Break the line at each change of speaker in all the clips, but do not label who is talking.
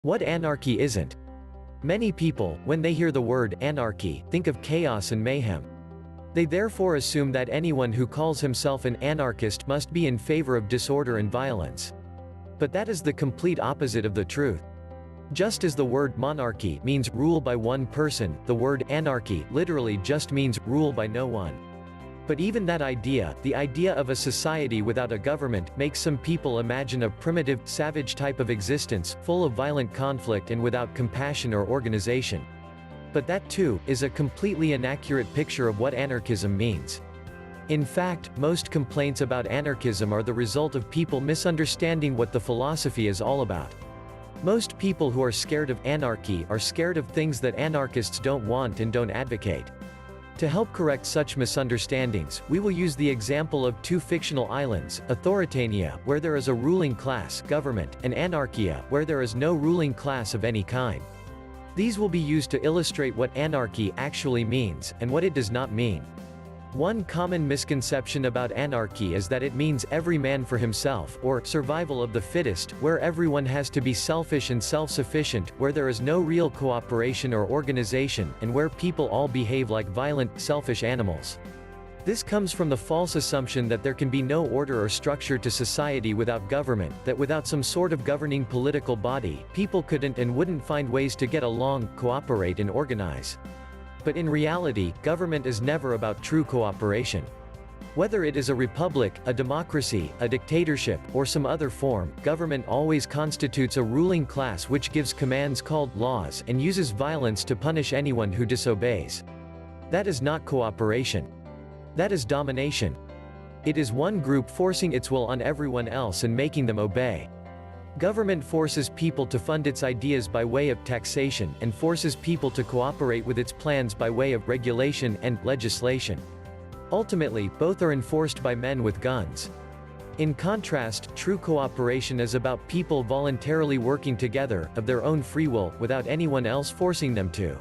What anarchy isn't? Many people, when they hear the word anarchy, think of chaos and mayhem. They therefore assume that anyone who calls himself an anarchist must be in favor of disorder and violence. But that is the complete opposite of the truth. Just as the word monarchy means rule by one person, the word anarchy literally just means rule by no one. But even that idea, the idea of a society without a government, makes some people imagine a primitive, savage type of existence, full of violent conflict and without compassion or organization. But that too, is a completely inaccurate picture of what anarchism means. In fact, most complaints about anarchism are the result of people misunderstanding what the philosophy is all about. Most people who are scared of anarchy are scared of things that anarchists don't want and don't advocate. To help correct such misunderstandings, we will use the example of two fictional islands, Authoritania, where there is a ruling class, government, and Anarchia, where there is no ruling class of any kind. These will be used to illustrate what anarchy actually means, and what it does not mean. One common misconception about anarchy is that it means every man for himself, or survival of the fittest, where everyone has to be selfish and self-sufficient, where there is no real cooperation or organization, and where people all behave like violent, selfish animals. This comes from the false assumption that there can be no order or structure to society without government, that without some sort of governing political body, people couldn't and wouldn't find ways to get along, cooperate and organize. But in reality, government is never about true cooperation. Whether it is a republic, a democracy, a dictatorship, or some other form, government always constitutes a ruling class which gives commands called laws and uses violence to punish anyone who disobeys. That is not cooperation. That is domination. It is one group forcing its will on everyone else and making them obey. Government forces people to fund its ideas by way of taxation, and forces people to cooperate with its plans by way of regulation and legislation. Ultimately, both are enforced by men with guns. In contrast, true cooperation is about people voluntarily working together, of their own free will, without anyone else forcing them to.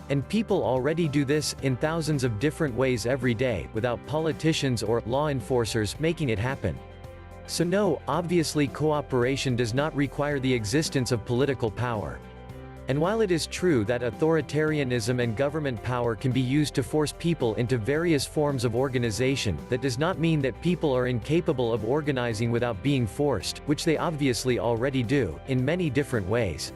And people already do this, in thousands of different ways every day, without politicians or law enforcers making it happen. So no, obviously cooperation does not require the existence of political power. And while it is true that authoritarianism and government power can be used to force people into various forms of organization, that does not mean that people are incapable of organizing without being forced, which they obviously already do, in many different ways.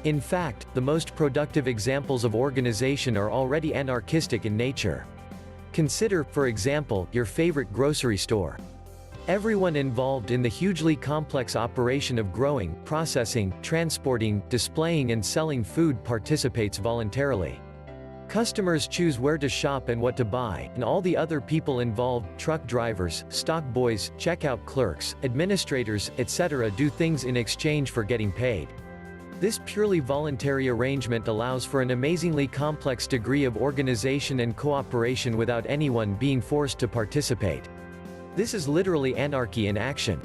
In fact, the most productive examples of organization are already anarchistic in nature. Consider, for example, your favorite grocery store. Everyone involved in the hugely complex operation of growing, processing, transporting, displaying and selling food participates voluntarily. Customers choose where to shop and what to buy, and all the other people involved, truck drivers, stock boys, checkout clerks, administrators, etc., do things in exchange for getting paid. This purely voluntary arrangement allows for an amazingly complex degree of organization and cooperation without anyone being forced to participate. This is literally anarchy in action.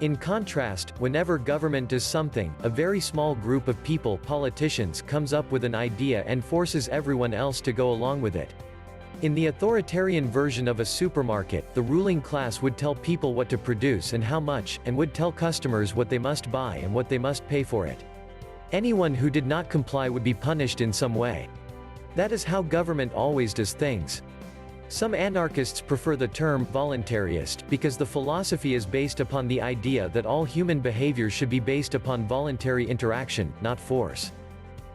In contrast, whenever government does something, a very small group of people, politicians, comes up with an idea and forces everyone else to go along with it. In the authoritarian version of a supermarket, the ruling class would tell people what to produce and how much, and would tell customers what they must buy and what they must pay for it. Anyone who did not comply would be punished in some way. That is how government always does things. Some anarchists prefer the term voluntarist because the philosophy is based upon the idea that all human behavior should be based upon voluntary interaction, not force.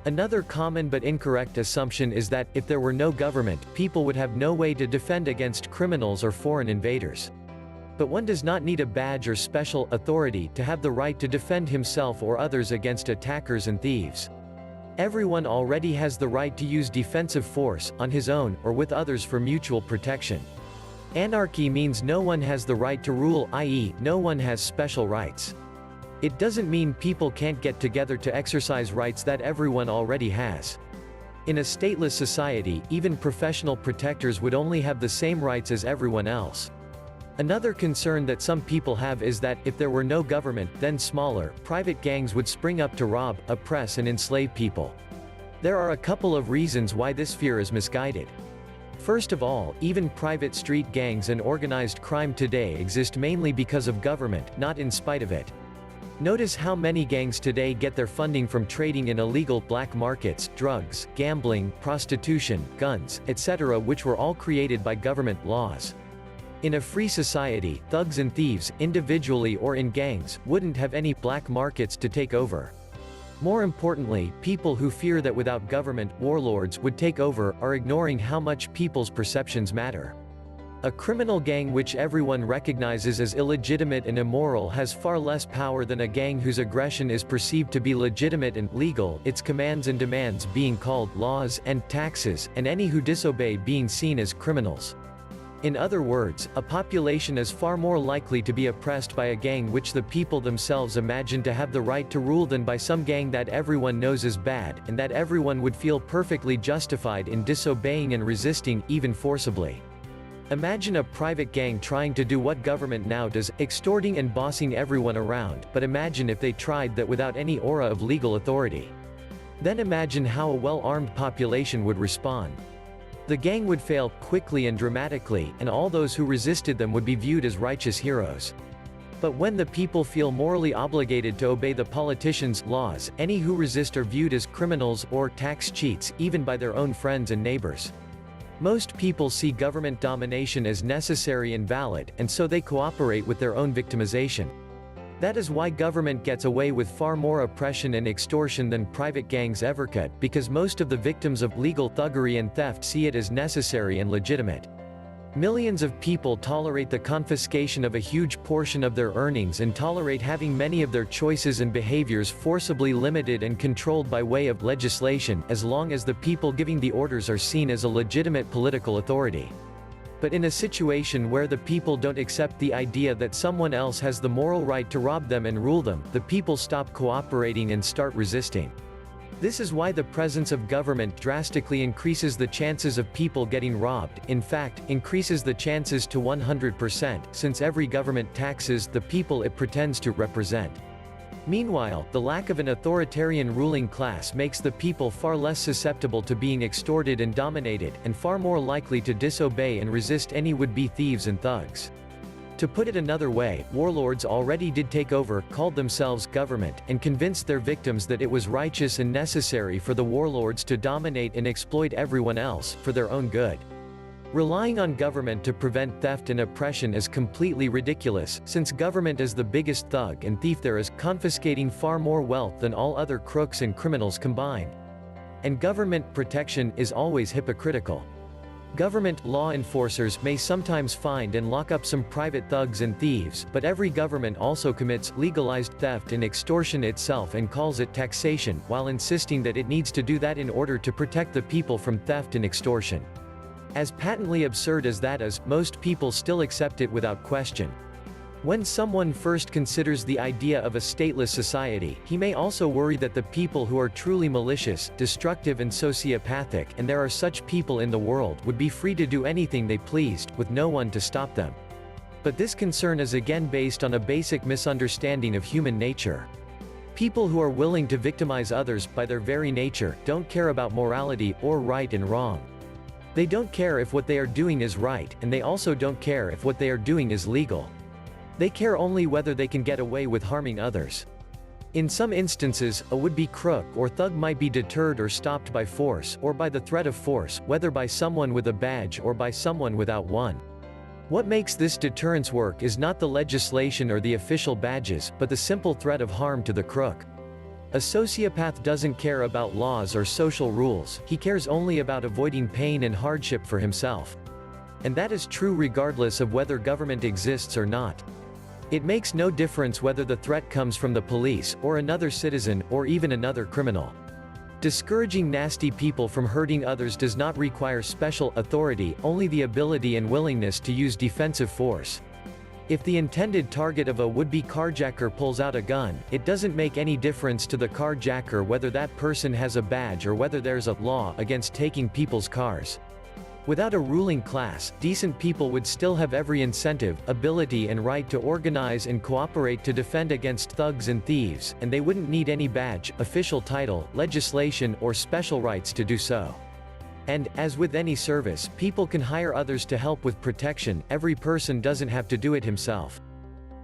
Another common but incorrect assumption is that, if there were no government, people would have no way to defend against criminals or foreign invaders. But one does not need a badge or special authority to have the right to defend himself or others against attackers and thieves. Everyone already has the right to use defensive force, on his own, or with others for mutual protection. Anarchy means no one has the right to rule, i.e., no one has special rights. It doesn't mean people can't get together to exercise rights that everyone already has. In a stateless society, even professional protectors would only have the same rights as everyone else. Another concern that some people have is that, if there were no government, then smaller, private gangs would spring up to rob, oppress and enslave people. There are a couple of reasons why this fear is misguided. First of all, even private street gangs and organized crime today exist mainly because of government, not in spite of it. Notice how many gangs today get their funding from trading in illegal black markets, drugs, gambling, prostitution, guns, etc., which were all created by government laws. In a free society, thugs and thieves, individually or in gangs, wouldn't have any black markets to take over. More importantly, people who fear that without government, warlords would take over, are ignoring how much people's perceptions matter. A criminal gang which everyone recognizes as illegitimate and immoral has far less power than a gang whose aggression is perceived to be legitimate and legal, its commands and demands being called laws and taxes, and any who disobey being seen as criminals. In other words, a population is far more likely to be oppressed by a gang which the people themselves imagine to have the right to rule than by some gang that everyone knows is bad, and that everyone would feel perfectly justified in disobeying and resisting, even forcibly. Imagine a private gang trying to do what government now does, extorting and bossing everyone around, but imagine if they tried that without any aura of legal authority. Then imagine how a well-armed population would respond. The gang would fail, quickly and dramatically, and all those who resisted them would be viewed as righteous heroes. But when the people feel morally obligated to obey the politicians' laws, any who resist are viewed as criminals or tax cheats, even by their own friends and neighbors. Most people see government domination as necessary and valid, and so they cooperate with their own victimization. That is why government gets away with far more oppression and extortion than private gangs ever could, because most of the victims of legal thuggery and theft see it as necessary and legitimate. Millions of people tolerate the confiscation of a huge portion of their earnings and tolerate having many of their choices and behaviors forcibly limited and controlled by way of legislation, as long as the people giving the orders are seen as a legitimate political authority. But in a situation where the people don't accept the idea that someone else has the moral right to rob them and rule them, the people stop cooperating and start resisting. This is why the presence of government drastically increases the chances of people getting robbed, in fact, increases the chances to 100%, since every government taxes the people it pretends to represent. Meanwhile, the lack of an authoritarian ruling class makes the people far less susceptible to being extorted and dominated, and far more likely to disobey and resist any would-be thieves and thugs. To put it another way, warlords already did take over, called themselves government, and convinced their victims that it was righteous and necessary for the warlords to dominate and exploit everyone else, for their own good. Relying on government to prevent theft and oppression is completely ridiculous, since government is the biggest thug and thief there is, confiscating far more wealth than all other crooks and criminals combined. And government protection is always hypocritical. Government law enforcers may sometimes find and lock up some private thugs and thieves, but every government also commits legalized theft and extortion itself and calls it taxation, while insisting that it needs to do that in order to protect the people from theft and extortion. As patently absurd as that is, most people still accept it without question. When someone first considers the idea of a stateless society, he may also worry that the people who are truly malicious, destructive and sociopathic, and there are such people in the world, would be free to do anything they pleased, with no one to stop them. But this concern is again based on a basic misunderstanding of human nature. People who are willing to victimize others, by their very nature, don't care about morality, or right and wrong. They don't care if what they are doing is right, and they also don't care if what they are doing is legal. They care only whether they can get away with harming others. In some instances, a would-be crook or thug might be deterred or stopped by force, or by the threat of force, whether by someone with a badge or by someone without one. What makes this deterrence work is not the legislation or the official badges, but the simple threat of harm to the crook. A sociopath doesn't care about laws or social rules, he cares only about avoiding pain and hardship for himself. And that is true regardless of whether government exists or not. It makes no difference whether the threat comes from the police, or another citizen, or even another criminal. Discouraging nasty people from hurting others does not require special authority, only the ability and willingness to use defensive force. If the intended target of a would-be carjacker pulls out a gun, it doesn't make any difference to the carjacker whether that person has a badge or whether there's a law against taking people's cars. Without a ruling class, decent people would still have every incentive, ability and right to organize and cooperate to defend against thugs and thieves, and they wouldn't need any badge, official title, legislation, or special rights to do so. And, as with any service, people can hire others to help with protection, every person doesn't have to do it himself.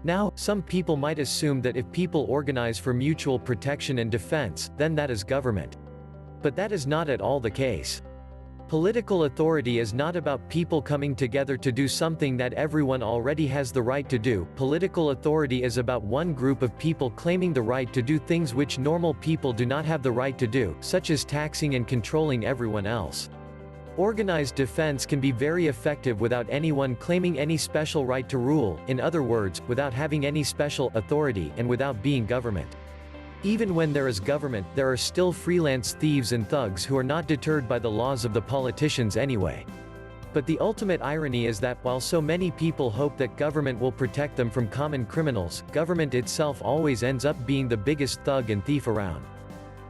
Now, some people might assume that if people organize for mutual protection and defense, then that is government. But that is not at all the case. Political authority is not about people coming together to do something that everyone already has the right to do. Political authority is about one group of people claiming the right to do things which normal people do not have the right to do, such as taxing and controlling everyone else. Organized defense can be very effective without anyone claiming any special right to rule, in other words, without having any special authority and without being government. Even when there is government, there are still freelance thieves and thugs who are not deterred by the laws of the politicians anyway. But the ultimate irony is that, while so many people hope that government will protect them from common criminals, government itself always ends up being the biggest thug and thief around.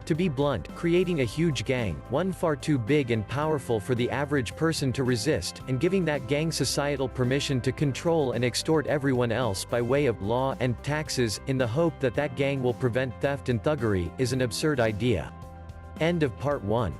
To be blunt, creating a huge gang, one far too big and powerful for the average person to resist, and giving that gang societal permission to control and extort everyone else by way of law and taxes, in the hope that that gang will prevent theft and thuggery, is an absurd idea. End of Part 1.